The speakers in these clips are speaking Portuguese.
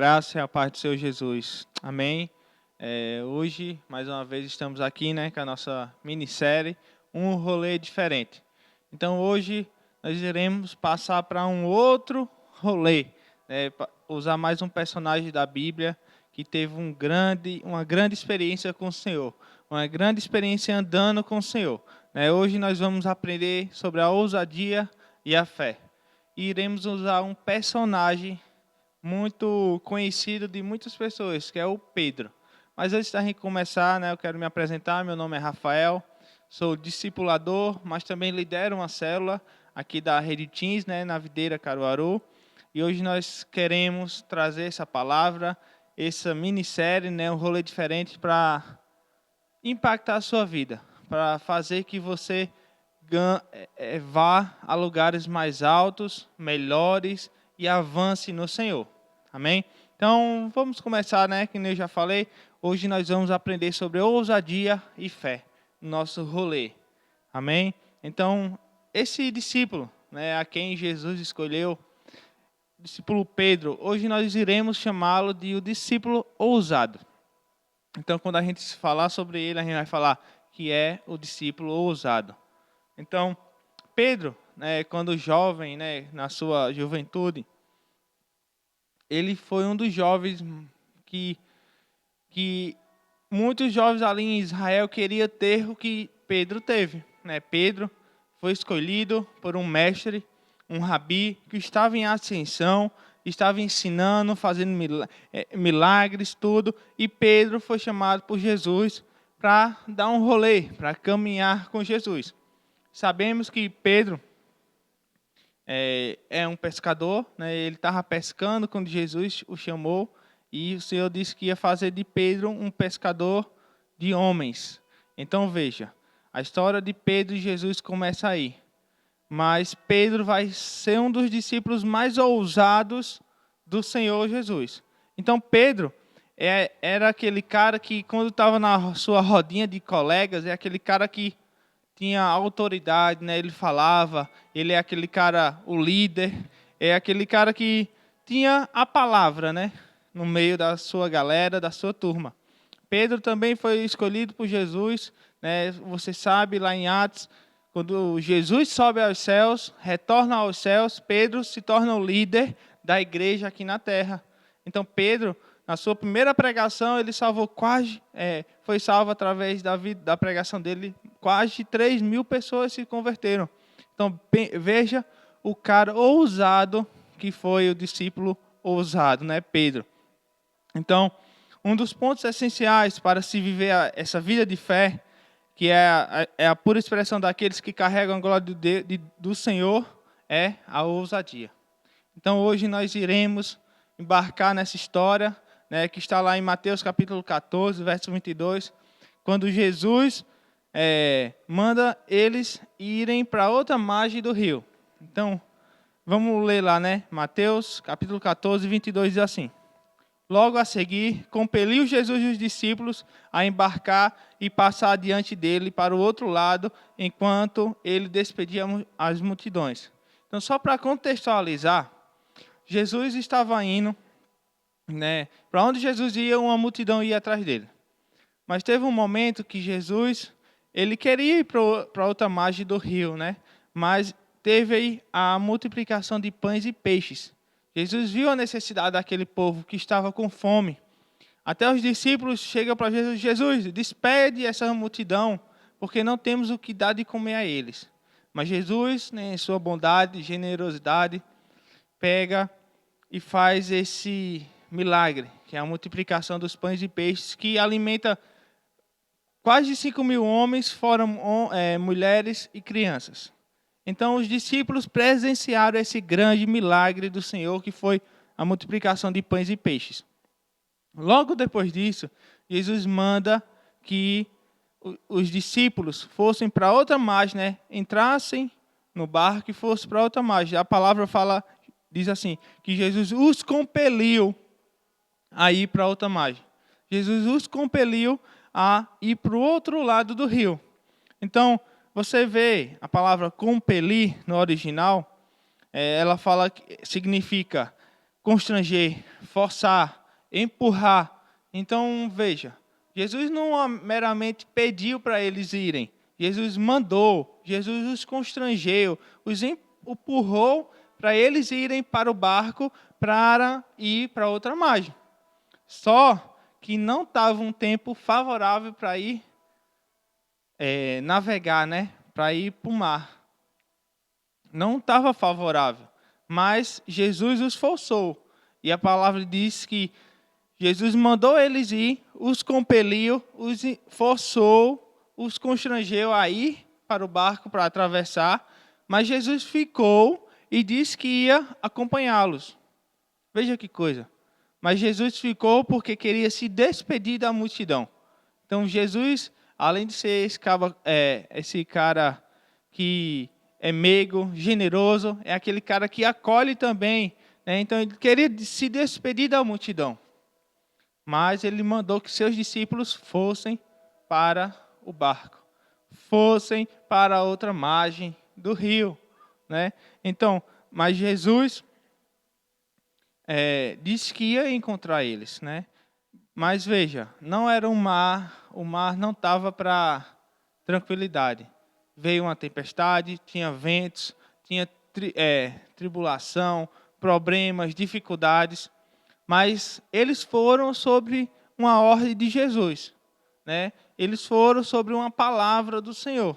graça e a paz do Senhor Jesus. Amém. Hoje, mais uma vez, estamos aqui, com a nossa minissérie, Um Rolê Diferente. Então, hoje, nós iremos passar para um outro rolê, usar mais um personagem da Bíblia que teve uma grande experiência com o Senhor, uma grande experiência andando com o Senhor. Hoje, nós vamos aprender sobre a ousadia e a fé. E iremos usar um personagem muito conhecido de muitas pessoas, que é o Pedro. Mas antes da gente começar, eu quero me apresentar. Meu nome é Rafael, sou discipulador, mas também lidero uma célula aqui da Rede Teens, na Videira Caruaru. E hoje nós queremos trazer essa palavra, essa minissérie, um rolê diferente para impactar a sua vida, para fazer que você vá a lugares mais altos, melhores e avance no Senhor. Amém? Então, vamos começar, como eu já falei. Hoje nós vamos aprender sobre ousadia e fé no nosso rolê. Amém? Então, esse discípulo, a quem Jesus escolheu, o discípulo Pedro, hoje nós iremos chamá-lo de o discípulo ousado. Então, quando a gente falar sobre ele, a gente vai falar que é o discípulo ousado. Então, Pedro, quando jovem, na sua juventude, ele foi um dos jovens que muitos jovens ali em Israel queriam ter o que Pedro teve. Pedro foi escolhido por um mestre, um rabi, que estava em ascensão, estava ensinando, fazendo milagres, tudo. E Pedro foi chamado por Jesus para dar um rolê, para caminhar com Jesus. Sabemos que Pedro é um pescador, ele estava pescando quando Jesus o chamou, e o Senhor disse que ia fazer de Pedro um pescador de homens. Então veja, a história de Pedro e Jesus começa aí. Mas Pedro vai ser um dos discípulos mais ousados do Senhor Jesus. Então Pedro era aquele cara que, quando estava na sua rodinha de colegas, é aquele cara que tinha autoridade, ele falava, ele é aquele cara, o líder, é aquele cara que tinha a palavra, no meio da sua galera, da sua turma. Pedro também foi escolhido por Jesus, você sabe, lá em Atos, quando Jesus sobe aos céus, retorna aos céus, Pedro se torna o líder da igreja aqui na terra. Então Pedro, na sua primeira pregação, ele foi salvo através da pregação dele, quase 3.000 pessoas se converteram. Então veja o cara ousado que foi o discípulo ousado, Pedro. Então, um dos pontos essenciais para se viver essa vida de fé, que é a pura expressão daqueles que carregam a glória do Senhor, é a ousadia. Então hoje nós iremos embarcar nessa história, que está lá em Mateus capítulo 14, verso 22, quando Jesus manda eles irem para outra margem do rio. Então, vamos ler lá, Mateus capítulo 14, 22 diz assim: Logo a seguir, compeliu Jesus os discípulos a embarcar e passar diante dele para o outro lado, enquanto ele despedia as multidões. Então, só para contextualizar, Jesus estava indo, para onde Jesus ia, uma multidão ia atrás dele. Mas teve um momento que Jesus, ele queria ir para outra margem do rio, mas teve aí a multiplicação de pães e peixes. Jesus viu a necessidade daquele povo que estava com fome. Até os discípulos chegam para Jesus: Jesus, despede essa multidão, porque não temos o que dar de comer a eles. Mas Jesus, em sua bondade e generosidade, pega e faz esse milagre, que é a multiplicação dos pães e peixes, que alimenta quase 5.000 homens, fora mulheres e crianças. Então, os discípulos presenciaram esse grande milagre do Senhor, que foi a multiplicação de pães e peixes. Logo depois disso, Jesus manda que os discípulos fossem para outra margem, entrassem no barco e fossem para outra margem. A palavra diz assim, que Jesus os compeliu a ir para outra margem. Jesus os compeliu a ir para o outro lado do rio. Então, você vê a palavra compelir no original, ela significa constranger, forçar, empurrar. Então, veja, Jesus não meramente pediu para eles irem. Jesus mandou, Jesus os constrangeu, os empurrou para eles irem para o barco para ir para outra margem. Só que não estava um tempo favorável para ir navegar, né? Para ir para o mar. Não estava favorável, mas Jesus os forçou. E a palavra diz que Jesus mandou eles ir, os compeliu, os forçou, os constrangeu a ir para o barco para atravessar, mas Jesus ficou e disse que ia acompanhá-los. Veja que coisa. Mas Jesus ficou porque queria se despedir da multidão. Então Jesus, além de ser esse cara que é meigo, generoso, é aquele cara que acolhe também, né? Então ele queria se despedir da multidão. Mas ele mandou que seus discípulos fossem para o barco, fossem para outra margem do rio, né? Então, mas Jesus disse que ia encontrar eles, né? Mas veja, não era o mar não estava para tranquilidade. Veio uma tempestade, tinha ventos, tinha tribulação, problemas, dificuldades. Mas eles foram sobre uma ordem de Jesus, né? Eles foram sobre uma palavra do Senhor.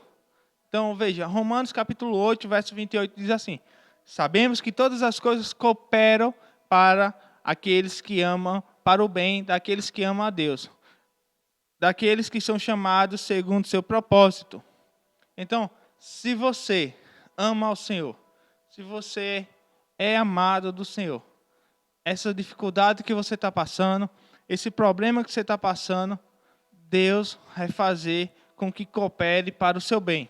Então, veja, Romanos capítulo 8, verso 28 diz assim: sabemos que todas as coisas cooperam para aqueles que amam, para o bem daqueles que amam a Deus, daqueles que são chamados segundo seu propósito. Então, se você ama ao Senhor, se você é amado do Senhor, essa dificuldade que você está passando, esse problema que você está passando, Deus vai fazer com que coopere para o seu bem.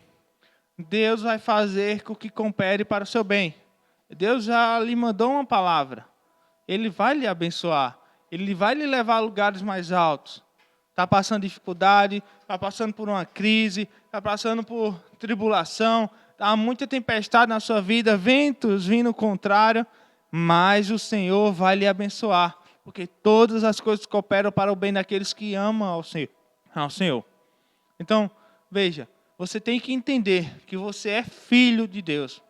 Deus vai fazer com que coopere para o seu bem. Deus já lhe mandou uma palavra. Ele vai lhe abençoar. Ele vai lhe levar a lugares mais altos. Está passando dificuldade, está passando por uma crise, está passando por tribulação, há muita tempestade na sua vida, ventos vindo contrário, mas o Senhor vai lhe abençoar, porque todas as coisas cooperam para o bem daqueles que amam ao Senhor. Então, veja, você tem que entender que você é filho de Deus.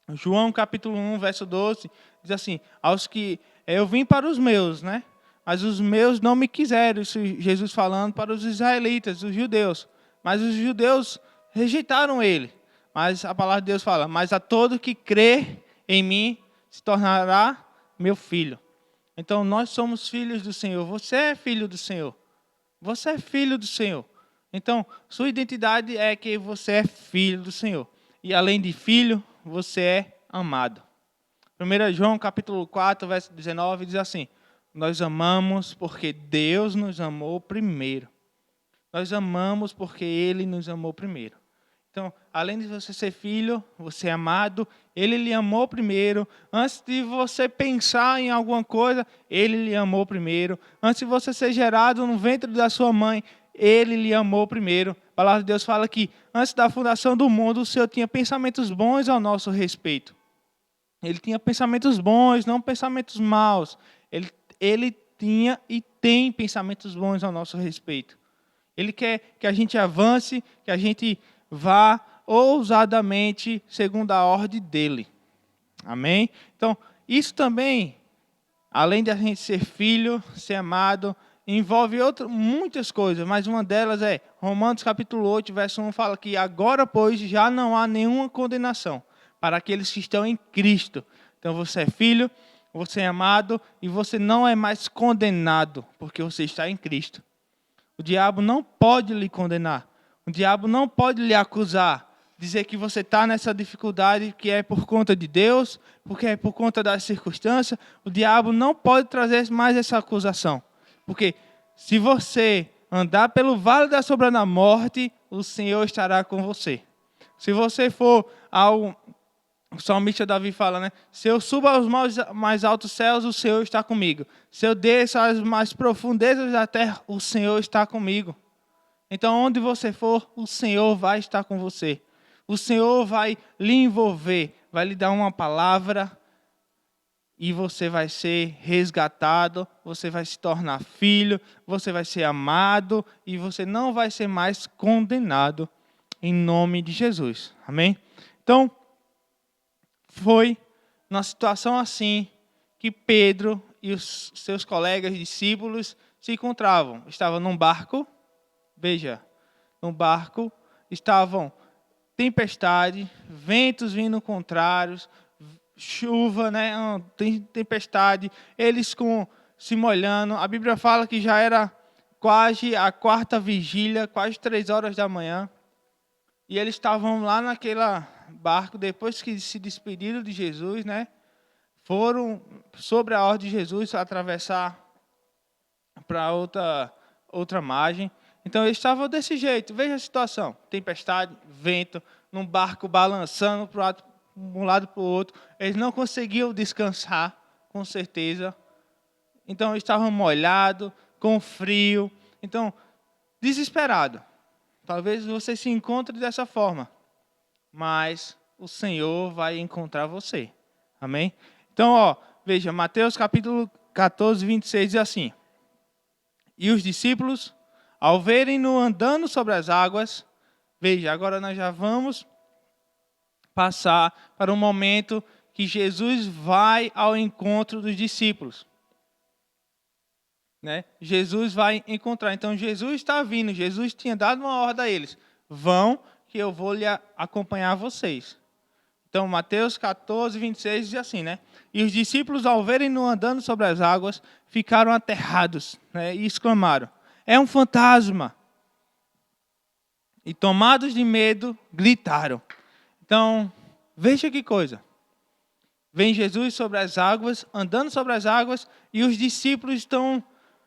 João capítulo 1, verso 12, diz assim: aos que eu vim para os meus, né? Mas os meus não me quiseram. Isso Jesus falando para os israelitas, os judeus. Mas os judeus rejeitaram ele. Mas a palavra de Deus fala: mas a todo que crê em mim se tornará meu filho. Então nós somos filhos do Senhor. Você é filho do Senhor. Você é filho do Senhor. Então sua identidade é que você é filho do Senhor. E além de filho, você é amado. 1 João capítulo 4, verso 19 diz assim: nós amamos porque Deus nos amou primeiro. Nós amamos porque Ele nos amou primeiro. Então, além de você ser filho, você é amado, Ele lhe amou primeiro. Antes de você pensar em alguma coisa, Ele lhe amou primeiro. Antes de você ser gerado no ventre da sua mãe, Ele lhe amou primeiro. A palavra de Deus fala que antes da fundação do mundo, o Senhor tinha pensamentos bons ao nosso respeito. Ele tinha pensamentos bons, não pensamentos maus. Ele tinha e tem pensamentos bons ao nosso respeito. Ele quer que a gente avance, que a gente vá ousadamente segundo a ordem dele. Amém? Então, isso também, além de a gente ser filho, ser amado, envolve muitas coisas, mas uma delas é Romanos capítulo 8, verso 1, fala que agora, pois, já não há nenhuma condenação para aqueles que estão em Cristo. Então, você é filho, você é amado e você não é mais condenado, porque você está em Cristo. O diabo não pode lhe condenar. O diabo não pode lhe acusar, dizer que você está nessa dificuldade que é por conta de Deus, porque é por conta das circunstâncias. O diabo não pode trazer mais essa acusação. Porque se você andar pelo vale da sombra da morte, o Senhor estará com você. Se você for ao... O salmista Davi fala, né? Se eu subo aos mais altos céus, o Senhor está comigo. Se eu desço às mais profundezas da terra, o Senhor está comigo. Então, onde você for, o Senhor vai estar com você. O Senhor vai lhe envolver, vai lhe dar uma palavra e você vai ser resgatado, você vai se tornar filho, você vai ser amado e você não vai ser mais condenado em nome de Jesus. Amém? Então, foi numa situação assim que Pedro e os seus colegas discípulos se encontravam. Estavam num barco, veja, num barco, estavam tempestade, ventos vindo contrários, chuva, né? Tempestade, eles se molhando. A Bíblia fala que já era quase a quarta vigília, quase 3 horas da manhã. E eles estavam lá naquela barco, depois que se despediram de Jesus, né? Foram, sobre a ordem de Jesus, atravessar para outra margem. Então, eles estavam desse jeito. Veja a situação. Tempestade, vento, num barco balançando para um lado para o outro. Eles não conseguiam descansar, com certeza. Então, eles estavam molhados, com frio. Então, desesperado. Talvez você se encontre dessa forma. Mas o Senhor vai encontrar você. Amém? Então, veja, Mateus capítulo 14, 26 diz assim: e os discípulos, ao verem-no andando sobre as águas, veja, agora nós já vamos passar para um momento que Jesus vai ao encontro dos discípulos. Né? Jesus vai encontrar. Então, Jesus está vindo. Jesus tinha dado uma ordem a eles: vão, que eu vou lhe acompanhar vocês. Então, Mateus 14, 26 diz assim, né? E os discípulos, ao verem-no andando sobre as águas, ficaram aterrados, né? E exclamaram: é um fantasma! E tomados de medo, gritaram. Então, veja que coisa. Vem Jesus sobre as águas, andando sobre as águas, e os discípulos estão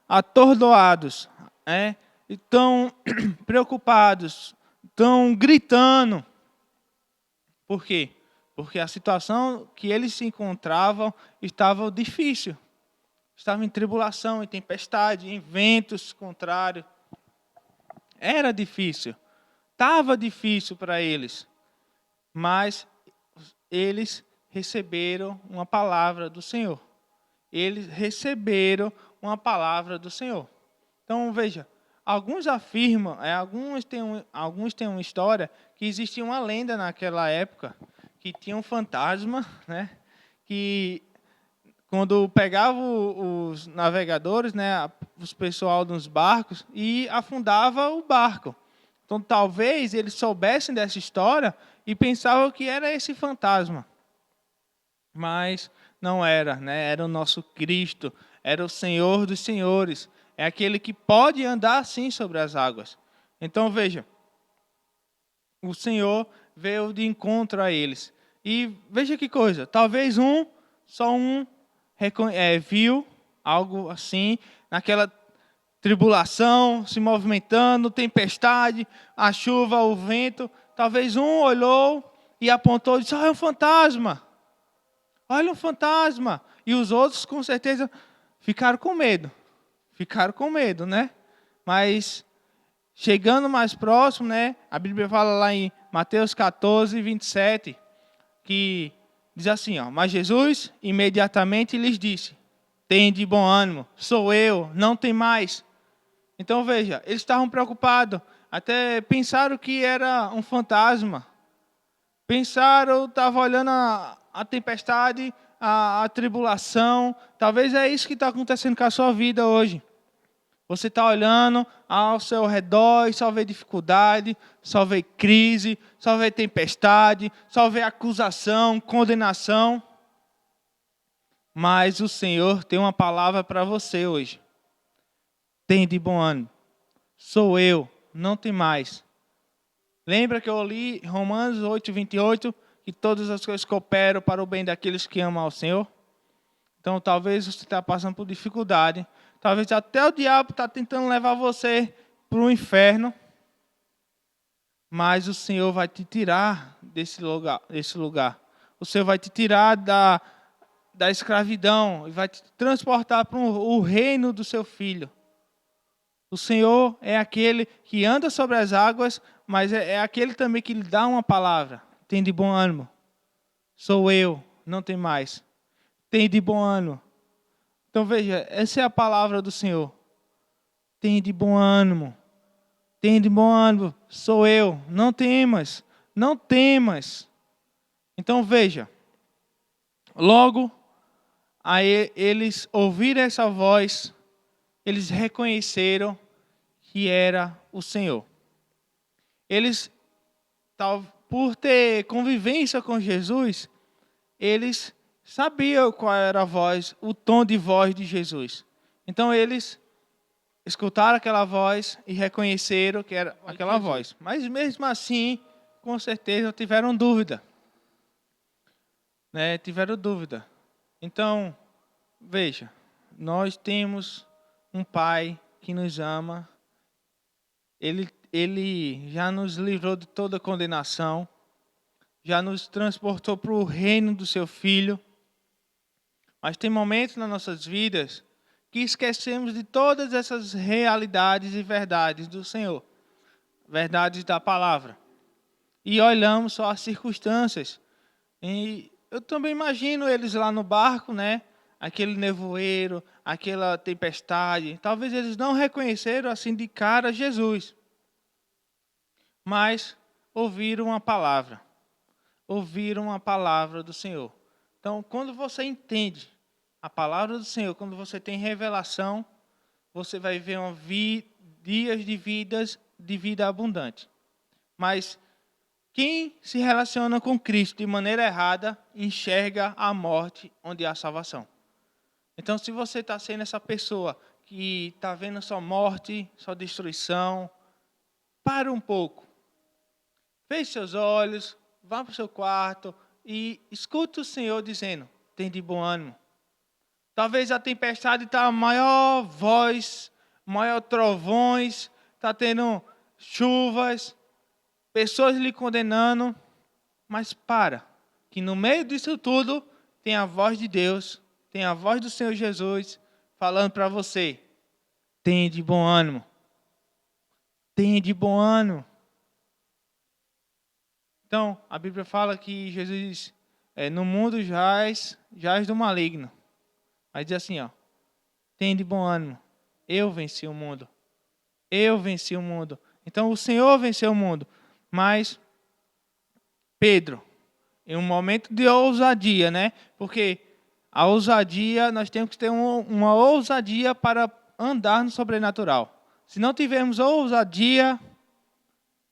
atordoados, né? Estão preocupados, estão gritando. Por quê? Porque a situação que eles se encontravam estava difícil. Estava em tribulação, em tempestade, em ventos contrários. Era difícil. Estava difícil para eles. Mas eles receberam uma palavra do Senhor. Eles receberam uma palavra do Senhor. Então, veja, alguns afirmam, alguns têm uma história que existia uma lenda naquela época, que tinha um fantasma, né, que quando pegava os navegadores, né, os pessoal dos barcos, e afundava o barco. Então, talvez eles soubessem dessa história e pensavam que era esse fantasma. Mas não era, né? Era o nosso Cristo, era o Senhor dos senhores, é aquele que pode andar assim sobre as águas. Então, veja, o Senhor veio de encontro a eles. E veja que coisa, talvez só um viu algo assim, naquela tribulação, se movimentando, tempestade, a chuva, o vento. Talvez um olhou e apontou e disse: é um fantasma. Olha um fantasma. E os outros, com certeza, ficaram com medo. Ficaram com medo, né? Mas, chegando mais próximo, né? A Bíblia fala lá em Mateus 14, 27, que diz assim, mas Jesus imediatamente lhes disse: tende bom ânimo, sou eu, não tem mais. Então, veja, eles estavam preocupados. Até pensaram que era um fantasma. Pensaram, estavam olhando a tempestade, a tribulação. Talvez é isso que está acontecendo com a sua vida hoje. Você está olhando ao seu redor e só vê dificuldade, só vê crise, só vê tempestade, só vê acusação, condenação. Mas o Senhor tem uma palavra para você hoje. Tem de bom ânimo. Sou eu, não tem mais. Lembra que eu li Romanos 8, 28, que todas as coisas cooperam para o bem daqueles que amam ao Senhor? Então, talvez você está passando por dificuldade. Talvez até o diabo está tentando levar você para o inferno. Mas o Senhor vai te tirar desse lugar. O Senhor vai te tirar da escravidão e vai te transportar para o reino do seu Filho. O Senhor é aquele que anda sobre as águas, mas é aquele também que lhe dá uma palavra. Tem de bom ânimo. Sou eu, não tem mais. Tem de bom ânimo. Então veja, essa é a palavra do Senhor. Tem de bom ânimo. Tem de bom ânimo. Sou eu. Não temas. Não temas. Então veja. Logo, aí eles ouviram essa voz. Eles reconheceram que era o Senhor. Eles, por ter convivência com Jesus, eles sabiam qual era a voz, o tom de voz de Jesus. Então eles escutaram aquela voz e reconheceram que era aquela voz. Mas mesmo assim, com certeza tiveram dúvida. Tiveram dúvida. Então, veja, nós temos um Pai que nos ama. Ele já nos livrou de toda condenação. Já nos transportou para o reino do seu Filho. Mas tem momentos nas nossas vidas que esquecemos de todas essas realidades e verdades do Senhor. Verdades da palavra. E olhamos só as circunstâncias. E eu também imagino eles lá no barco, aquele nevoeiro, aquela tempestade. Talvez eles não reconheceram assim de cara Jesus. Mas ouviram a palavra. Ouviram a palavra do Senhor. Então, quando você entende a palavra do Senhor, quando você tem revelação, você vai ver dias de vida abundante. Mas quem se relaciona com Cristo de maneira errada, enxerga a morte onde há salvação. Então, se você está sendo essa pessoa que está vendo só morte, só destruição, para um pouco. Feche seus olhos, vá para o seu quarto e escute o Senhor dizendo, tem de bom ânimo. Talvez a tempestade está maior voz, maior trovões, está tendo chuvas, pessoas lhe condenando, mas que no meio disso tudo tem a voz de Deus, tem a voz do Senhor Jesus falando para você, tem de bom ânimo. Tem de bom ânimo. Então, a Bíblia fala que Jesus no mundo jaz do maligno. Mas diz assim, tem de bom ânimo. Eu venci o mundo. Eu venci o mundo. Então, o Senhor venceu o mundo. Mas, Pedro, em um momento de ousadia, Porque a ousadia, nós temos que ter uma ousadia para andar no sobrenatural. Se não tivermos ousadia,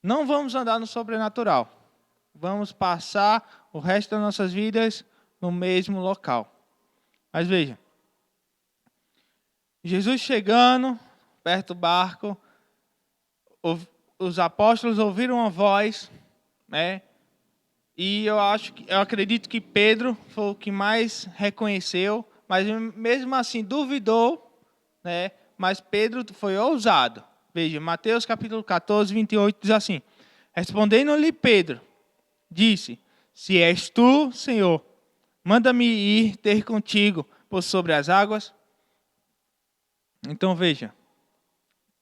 não vamos andar no sobrenatural. Vamos passar o resto das nossas vidas no mesmo local. Mas veja, Jesus chegando perto do barco, os apóstolos ouviram uma voz, E eu acredito que Pedro foi o que mais reconheceu, mas mesmo assim duvidou, Mas Pedro foi ousado. Veja, Mateus capítulo 14, 28 diz assim: respondendo-lhe Pedro, disse: se és tu, Senhor, manda-me ir ter contigo por sobre as águas. Então veja,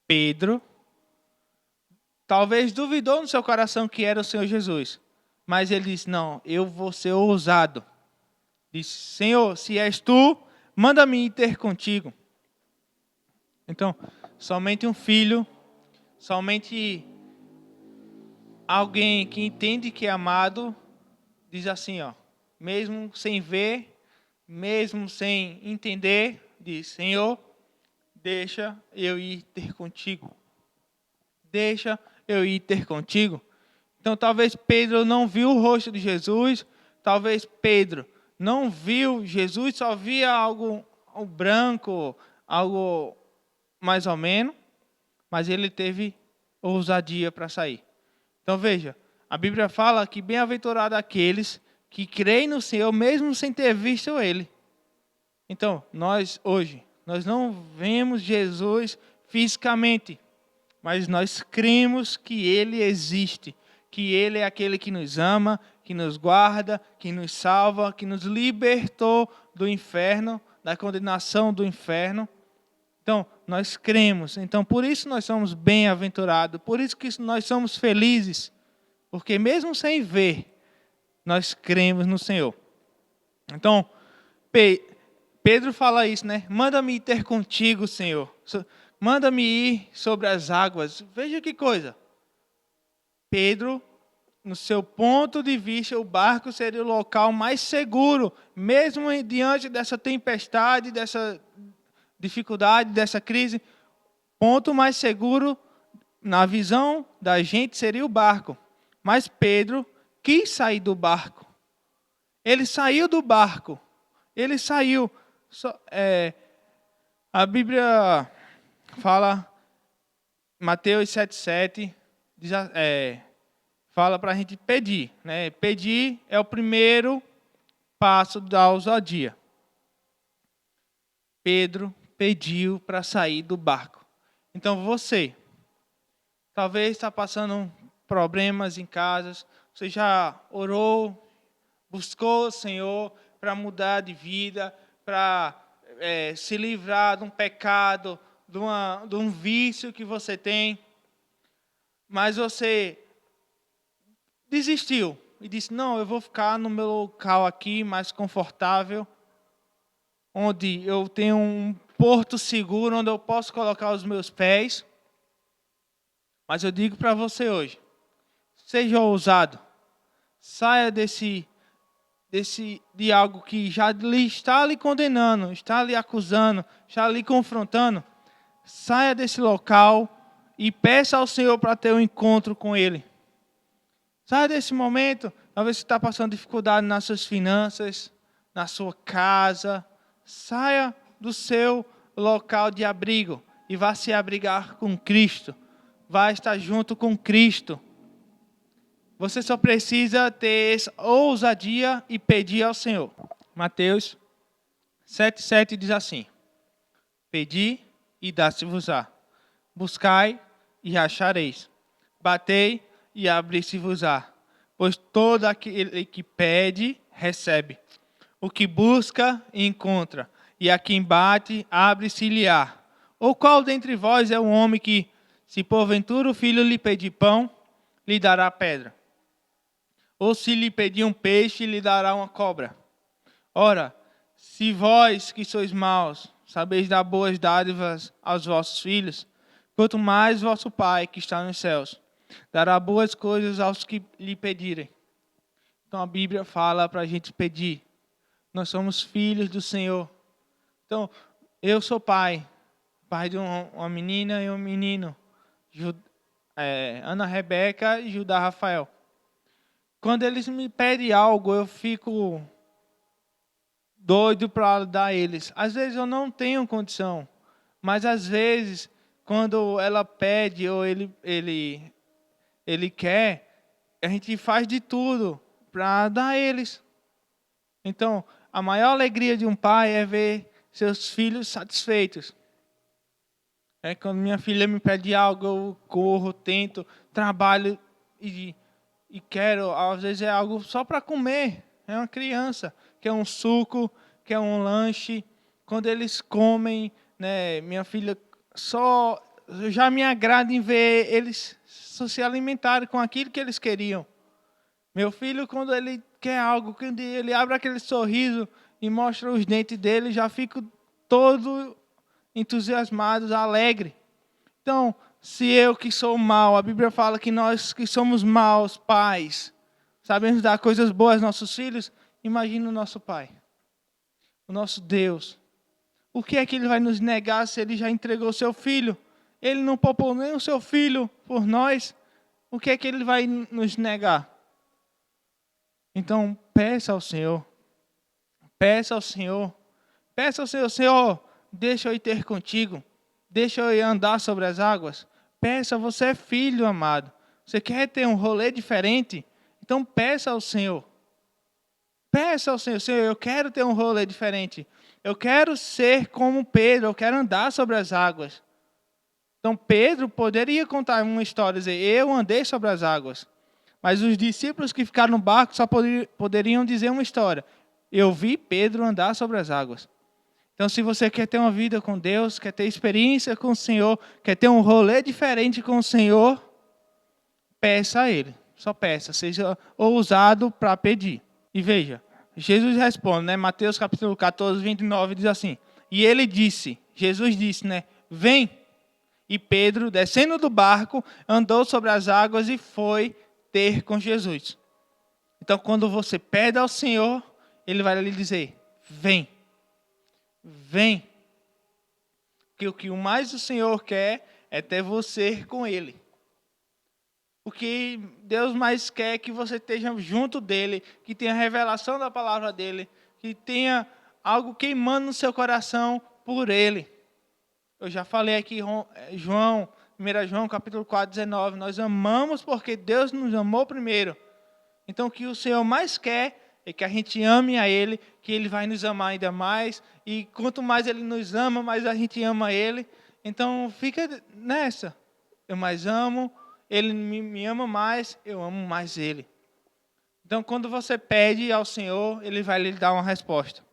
Pedro talvez duvidou no seu coração que era o Senhor Jesus. Mas ele disse, não, eu vou ser ousado. Disse, Senhor, se és tu, manda-me ir ter contigo. Então, somente um filho, somente alguém que entende que é amado, diz assim, mesmo sem ver, mesmo sem entender, diz, Senhor, deixa eu ir ter contigo. Deixa eu ir ter contigo. Então, talvez Pedro não viu o rosto de Jesus, talvez Pedro não viu Jesus, só via algo branco, algo mais ou menos, mas ele teve ousadia para sair. Então, veja, a Bíblia fala que bem-aventurado aqueles que creem no Senhor, mesmo sem ter visto Ele. Então, nós não vemos Jesus fisicamente, mas nós cremos que Ele existe, que Ele é aquele que nos ama, que nos guarda, que nos salva, que nos libertou do inferno, da condenação do inferno. Então, nós cremos. Então, por isso nós somos bem-aventurados, por isso que nós somos felizes, porque mesmo sem ver, nós cremos no Senhor. Então, Pedro fala isso, né? Manda-me ir ter contigo, Senhor. Manda-me ir sobre as águas. Veja que coisa. Pedro, no seu ponto de vista, o barco seria o local mais seguro, mesmo diante dessa tempestade, dessa dificuldade, dessa crise. Ponto mais seguro, na visão da gente, seria o barco. Mas Pedro quis sair do barco. Ele saiu do barco. Ele saiu. A Bíblia fala, Mateus 7,7, fala para a gente pedir. Né? Pedir é o primeiro passo da ousadia. Pedro pediu para sair do barco. Então você, talvez está passando problemas em casa, você já orou, buscou o Senhor para mudar de vida, para se livrar de um pecado, de um vício que você tem, mas você desistiu e disse, não, eu vou ficar no meu local aqui, mais confortável, onde eu tenho um porto seguro, onde eu posso colocar os meus pés. Mas eu digo para você hoje, seja ousado, saia de algo que já está lhe condenando, está lhe acusando, está lhe confrontando. Saia desse local e peça ao Senhor para ter um encontro com Ele. Saia desse momento, talvez você está passando dificuldade nas suas finanças, na sua casa. Saia do seu local de abrigo e vá se abrigar com Cristo. Vá estar junto com Cristo. Você só precisa ter essa ousadia e pedir ao Senhor. Mateus 7,7 diz assim: Pedi e dá-se-vos-á. Buscai e achareis. Batei e abri-se-vos-á. Pois todo aquele que pede, recebe. O que busca, encontra. E a quem bate, abre-se-lhe-á. Ou qual dentre vós é o homem que, se porventura o filho lhe pedir pão, lhe dará pedra? Ou se lhe pedir um peixe, lhe dará uma cobra? Ora, se vós que sois maus, sabeis dar boas dádivas aos vossos filhos, quanto mais vosso Pai que está nos céus dará boas coisas aos que lhe pedirem. Então a Bíblia fala para a gente pedir. Nós somos filhos do Senhor. Então, eu sou pai de uma menina e um menino, Ana Rebeca e Judá Rafael. Quando eles me pedem algo, eu fico doido para dar a eles. Às vezes eu não tenho condição, mas às vezes, quando ela pede ou ele quer, a gente faz de tudo para dar a eles. Então, a maior alegria de um pai é ver seus filhos satisfeitos. Quando minha filha me pede algo, eu corro, tento, trabalho e quero, às vezes é algo só para comer. É uma criança, quer um suco, quer um lanche. Quando eles comem, né, minha filha já me agrada em ver eles se alimentarem com aquilo que eles queriam. Meu filho, quando ele quer algo, quando ele abre aquele sorriso e mostra os dentes dele, já fico todo entusiasmado, alegre. Então, se eu que sou mau, a Bíblia fala que nós que somos maus pais, sabemos dar coisas boas aos nossos filhos, imagina o nosso Pai, o nosso Deus. O que é que Ele vai nos negar se Ele já entregou o seu Filho? Ele não poupou nem o seu Filho por nós. O que é que Ele vai nos negar? Então, peça ao Senhor. Peça ao Senhor. Peça ao Senhor, Senhor, deixa eu ir ter contigo. Deixa eu ir andar sobre as águas. Peça, você é filho, amado. Você quer ter um rolê diferente? Então peça ao Senhor. Peça ao Senhor, Senhor, eu quero ter um rolê diferente. Eu quero ser como Pedro, eu quero andar sobre as águas. Então Pedro poderia contar uma história, dizer, eu andei sobre as águas. Mas os discípulos que ficaram no barco só poderiam dizer uma história. Eu vi Pedro andar sobre as águas. Então, se você quer ter uma vida com Deus, quer ter experiência com o Senhor, quer ter um rolê diferente com o Senhor, peça a Ele. Só peça, seja ousado para pedir. E veja, Jesus responde, né? Mateus capítulo 14, 29, diz assim: e ele disse, Jesus disse, né? Vem. E Pedro, descendo do barco, andou sobre as águas e foi ter com Jesus. Então, quando você pede ao Senhor, Ele vai lhe dizer: vem, vem. Que o que mais o Senhor quer é ter você com Ele. O que Deus mais quer é que você esteja junto dEle, que tenha revelação da palavra dEle, que tenha algo queimando no seu coração por Ele. Eu já falei aqui, João, 1 João capítulo 4, 19, nós amamos porque Deus nos amou primeiro. Então, o que o Senhor mais quer é que a gente ame a Ele, que Ele vai nos amar ainda mais. E quanto mais Ele nos ama, mais a gente ama Ele. Então, fica nessa. Eu mais amo, Ele me ama mais, eu amo mais Ele. Então, quando você pede ao Senhor, Ele vai lhe dar uma resposta.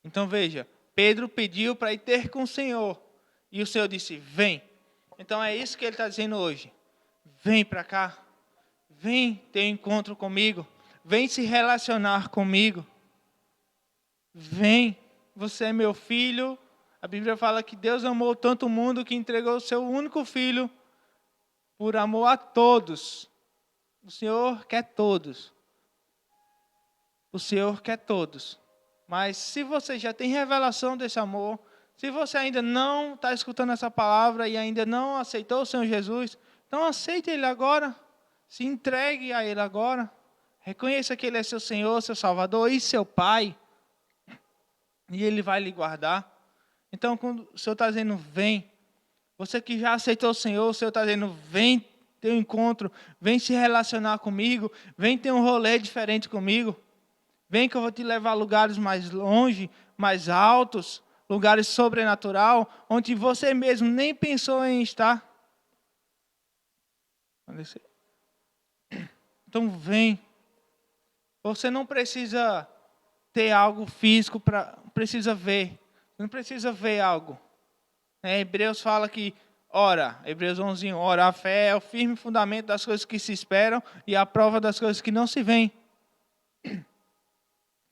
Então, veja, Pedro pediu para ir ter com o Senhor. E o Senhor disse, vem. Então, é isso que Ele está dizendo hoje. Vem para cá. Vem ter encontro comigo. Vem se relacionar comigo. Vem. Você é meu filho. A Bíblia fala que Deus amou tanto o mundo que entregou o seu único filho por amor a todos. O Senhor quer todos. O Senhor quer todos. Mas se você já tem revelação desse amor, se você ainda não está escutando essa palavra e ainda não aceitou o Senhor Jesus, então aceite Ele agora. Se entregue a Ele agora. Reconheça que Ele é seu Senhor, seu Salvador e seu Pai. E Ele vai lhe guardar. Então, quando o Senhor está dizendo, vem. Você que já aceitou o Senhor está dizendo, vem ter um encontro. Vem se relacionar comigo. Vem ter um rolê diferente comigo. Vem que eu vou te levar a lugares mais longe, mais altos. Lugares sobrenatural, onde você mesmo nem pensou em estar. Então vem. Você não precisa ter algo físico, precisa ver. Não precisa ver algo. Hebreus fala que, ora, Hebreus 11, ora, a fé é o firme fundamento das coisas que se esperam e a prova das coisas que não se veem.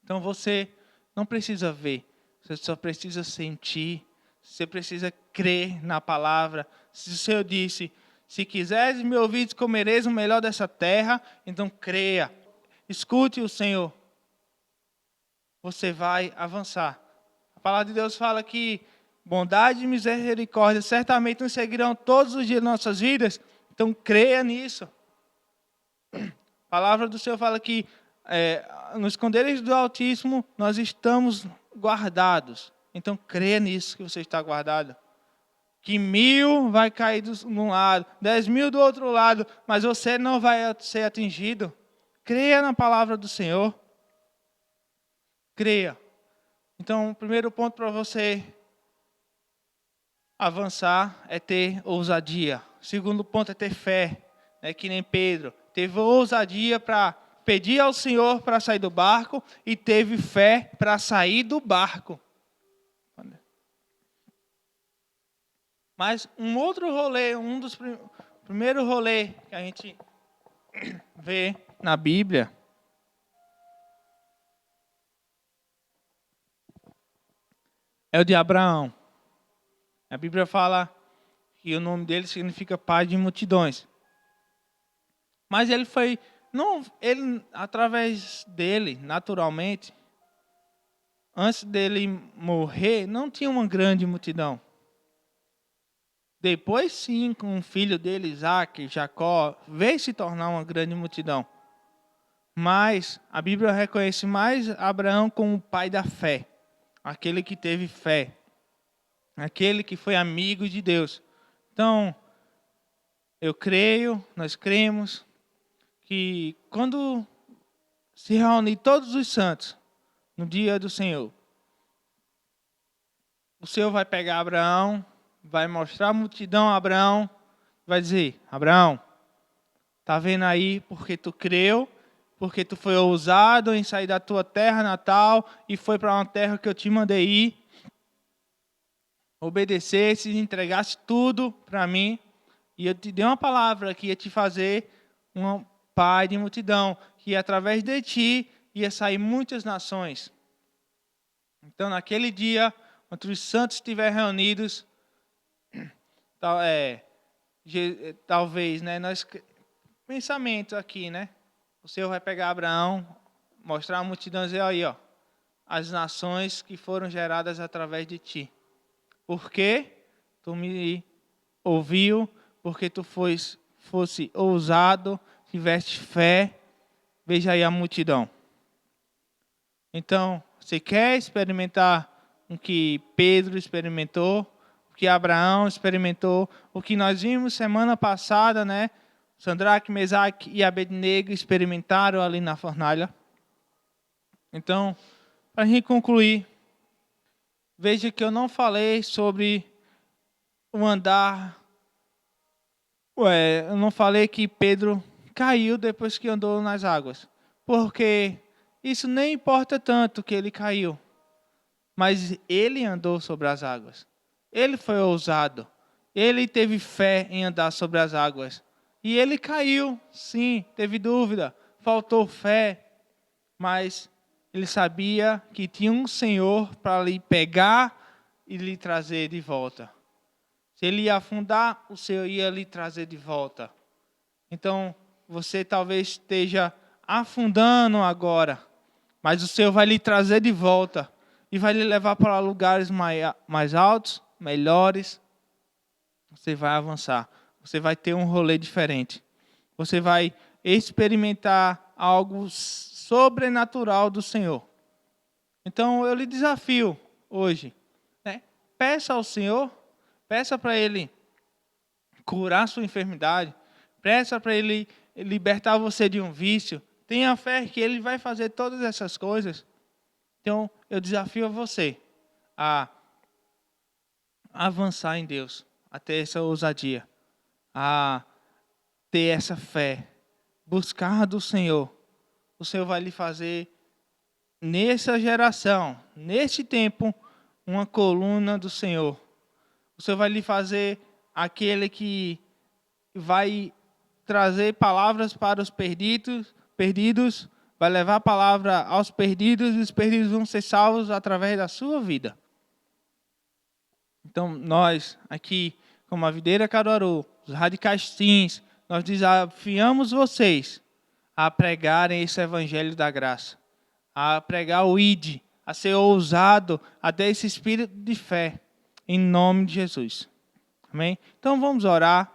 Então você não precisa ver, você só precisa sentir, você precisa crer na palavra. Se o Senhor disse, se quiseres me ouvir, comereis o melhor dessa terra, então creia, escute o Senhor. Você vai avançar. A palavra de Deus fala que bondade e misericórdia certamente nos seguirão todos os dias de nossas vidas. Então creia nisso. A palavra do Senhor fala que nos esconderijos do Altíssimo nós estamos guardados. Então creia nisso que você está guardado. Que 1000 vai cair de um lado, 10.000 do outro lado, mas você não vai ser atingido. Creia na palavra do Senhor. Creia. Então, o primeiro ponto para você avançar é ter ousadia. O segundo ponto é ter fé. Que nem Pedro. Teve ousadia para pedir ao Senhor para sair do barco e teve fé para sair do barco. Mas um outro rolê, um dos primeiros rolês que a gente vê na Bíblia é o de Abraão. A Bíblia fala que o nome dele significa pai de multidões. Mas ele foi, através dele, naturalmente, antes dele morrer, não tinha uma grande multidão. Depois sim, com o filho dele, Isaac, Jacó, veio se tornar uma grande multidão. Mas a Bíblia reconhece mais Abraão como o pai da fé. Aquele que teve fé. Aquele que foi amigo de Deus. Então, eu creio, nós cremos, que quando se reunir todos os santos no dia do Senhor, o Senhor vai pegar Abraão, vai mostrar a multidão a Abraão, vai dizer, Abraão, tá vendo aí porque tu creu, porque tu foi ousado em sair da tua terra natal e foi para uma terra que eu te mandei ir, obedecesse, entregasse tudo para mim, e eu te dei uma palavra que ia te fazer um pai de multidão, que através de ti ia sair muitas nações. Então, naquele dia, quando os santos estiverem reunidos, talvez, né, pensamento aqui, né? O Senhor vai pegar Abraão, mostrar a multidão e dizer, aí, ó, as nações que foram geradas através de ti. Por quê? Tu me ouviu, porque tu fosse ousado, tiveste fé. Veja aí a multidão. Então, você quer experimentar o que Pedro experimentou, o que Abraão experimentou, o que nós vimos semana passada, né? Sadraque, Mesaque e Abednego experimentaram ali na fornalha. Então, para a gente concluir, veja que eu não falei sobre o andar. Eu não falei que Pedro caiu depois que andou nas águas. Porque isso nem importa tanto que ele caiu. Mas ele andou sobre as águas. Ele foi ousado. Ele teve fé em andar sobre as águas. E ele caiu, sim, teve dúvida. Faltou fé. Mas ele sabia que tinha um Senhor para lhe pegar e lhe trazer de volta. Se ele ia afundar, o Senhor ia lhe trazer de volta. Então, você talvez esteja afundando agora, mas o Senhor vai lhe trazer de volta e vai lhe levar para lugares mais altos, melhores. Você vai avançar. Você vai ter um rolê diferente. Você vai experimentar algo sobrenatural do Senhor. Então, eu lhe desafio hoje, né? Peça ao Senhor, peça para Ele curar sua enfermidade, peça para Ele libertar você de um vício. Tenha fé que Ele vai fazer todas essas coisas. Então, eu desafio você a avançar em Deus, a ter essa ousadia, a ter essa fé, buscar do Senhor. O Senhor vai lhe fazer, nessa geração, neste tempo, uma coluna do Senhor. O Senhor vai lhe fazer aquele que vai trazer palavras para os perdidos, vai levar a palavra aos perdidos, e os perdidos vão ser salvos através da sua vida. Então, nós aqui, como a Videira Caruaru, os Radicais Teens, nós desafiamos vocês a pregarem esse evangelho da graça, a pregar o ID, a ser ousado, a ter esse espírito de fé, em nome de Jesus. Amém? Então, vamos orar.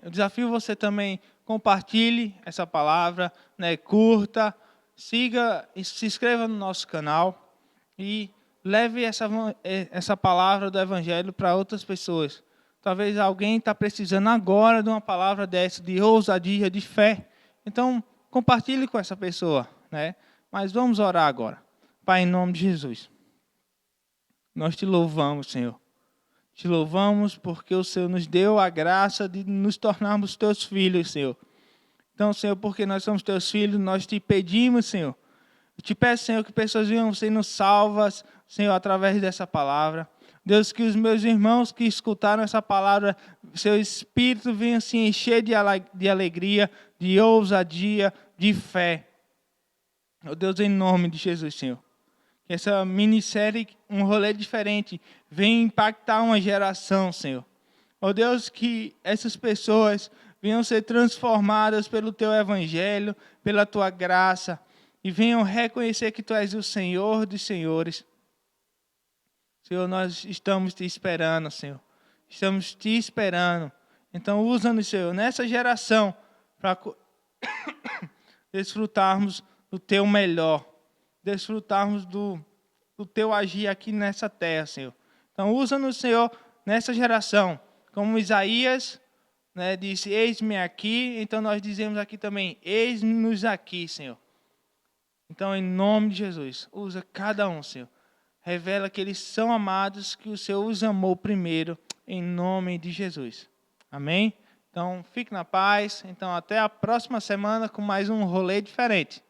Eu desafio você também, compartilhe essa palavra, né, curta, siga e se inscreva no nosso canal e leve essa palavra do Evangelho para outras pessoas. Talvez alguém está precisando agora de uma palavra dessa, de ousadia, de fé. Então, compartilhe com essa pessoa, né? Mas vamos orar agora. Pai, em nome de Jesus, nós te louvamos, Senhor. Te louvamos porque o Senhor nos deu a graça de nos tornarmos teus filhos, Senhor. Então, Senhor, porque nós somos teus filhos, nós te pedimos, Senhor. Eu te peço, Senhor, que pessoas venham sendo salvas, Senhor, através dessa palavra. Deus, que os meus irmãos que escutaram essa palavra, seu espírito venha se encher de alegria, de ousadia, de fé. Oh Deus, em nome de Jesus, Senhor. Que essa minissérie, um rolê diferente, venha impactar uma geração, Senhor. Oh Deus, que essas pessoas venham ser transformadas pelo Teu Evangelho, pela Tua graça, e venham reconhecer que Tu és o Senhor dos Senhores. Senhor, nós estamos Te esperando, Senhor. Estamos Te esperando. Então, usa-nos, Senhor, nessa geração, para desfrutarmos do Teu melhor. Desfrutarmos do Teu agir aqui nessa terra, Senhor. Então, usa-nos, Senhor, nessa geração. Como Isaías, né, disse, eis-me aqui. Então, nós dizemos aqui também, eis-nos aqui, Senhor. Então, em nome de Jesus, usa cada um, Senhor. Revela que eles são amados, que o Senhor os amou primeiro, em nome de Jesus. Amém? Então, fique na paz. Então, até a próxima semana com mais um rolê diferente.